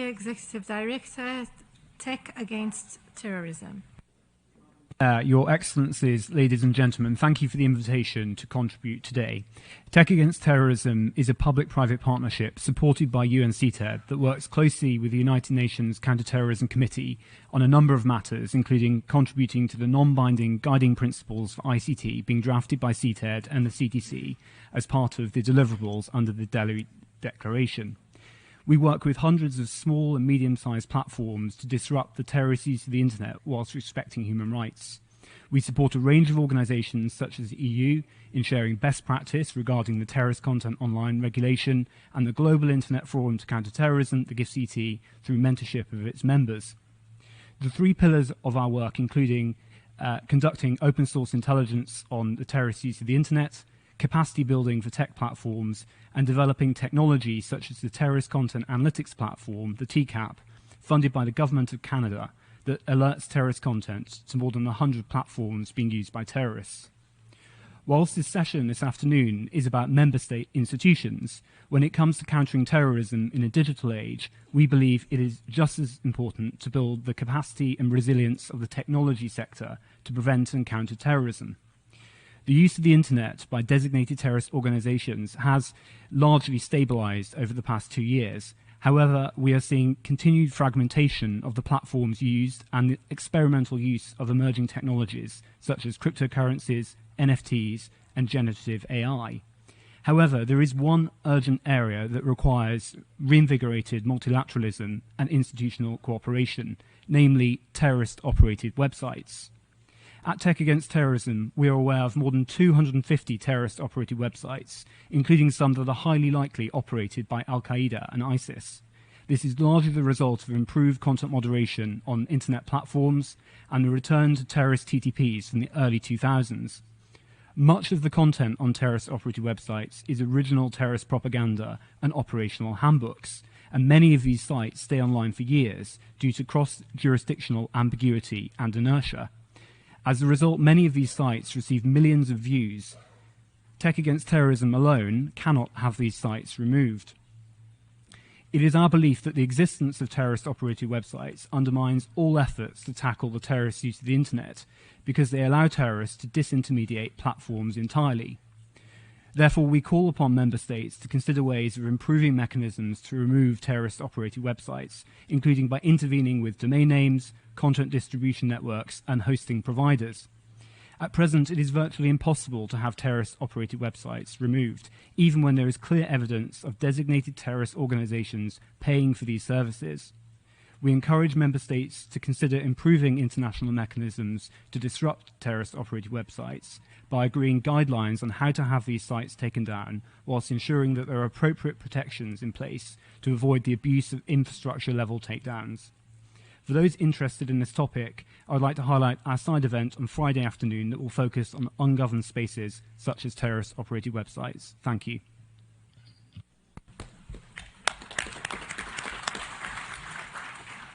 Executive Director, Tech Against Terrorism. Your Excellencies, ladies and gentlemen, thank you for the invitation to contribute today. Tech Against Terrorism is a public-private partnership supported by UNCTAD that works closely with the United Nations Counter-Terrorism Committee on a number of matters, including contributing to the non-binding guiding principles for ICT being drafted by CTED and the CTC as part of the deliverables under the Delhi Declaration. We work with hundreds of small and medium-sized platforms to disrupt the terrorist use of the internet whilst respecting human rights. We support a range of organisations such as the EU in sharing best practice regarding the terrorist content online regulation and the Global Internet Forum to Counter Terrorism, the GIFCT, through mentorship of its members. The three pillars of our work, including conducting open source intelligence on the terrorist use of the internet, capacity building for tech platforms, and developing technology such as the Terrorist Content Analytics Platform, the TCAP, funded by the Government of Canada, that alerts terrorist content to more than 100 platforms being used by terrorists. Whilst this session this afternoon is about member state institutions, when it comes to countering terrorism in a digital age, we believe it is just as important to build the capacity and resilience of the technology sector to prevent and counter terrorism. The use of the internet by designated terrorist organisations has largely stabilised over the past 2 years. However, we are seeing continued fragmentation of the platforms used and the experimental use of emerging technologies such as cryptocurrencies, NFTs, and generative AI. However, there is one urgent area that requires reinvigorated multilateralism and institutional cooperation, namely terrorist-operated websites. At Tech Against Terrorism, we are aware of more than 250 terrorist-operated websites, including some that are highly likely operated by Al-Qaeda and ISIS. This is largely the result of improved content moderation on internet platforms and the return to terrorist TTPs from the early 2000s. Much of the content on terrorist-operated websites is original terrorist propaganda and operational handbooks, and many of these sites stay online for years due to cross-jurisdictional ambiguity and inertia. As a result, many of these sites receive millions of views. Tech Against Terrorism alone cannot have these sites removed. It is our belief that the existence of terrorist-operated websites undermines all efforts to tackle the terrorist use of the internet because they allow terrorists to disintermediate platforms entirely. Therefore, we call upon member states to consider ways of improving mechanisms to remove terrorist-operated websites, including by intervening with domain names, content distribution networks, and hosting providers. At present, it is virtually impossible to have terrorist-operated websites removed, even when there is clear evidence of designated terrorist organizations paying for these services. We encourage member states to consider improving international mechanisms to disrupt terrorist-operated websites by agreeing guidelines on how to have these sites taken down, whilst ensuring that there are appropriate protections in place to avoid the abuse of infrastructure-level takedowns. For those interested in this topic, I would like to highlight our side event on Friday afternoon that will focus on ungoverned spaces such as terrorist-operated websites. Thank you.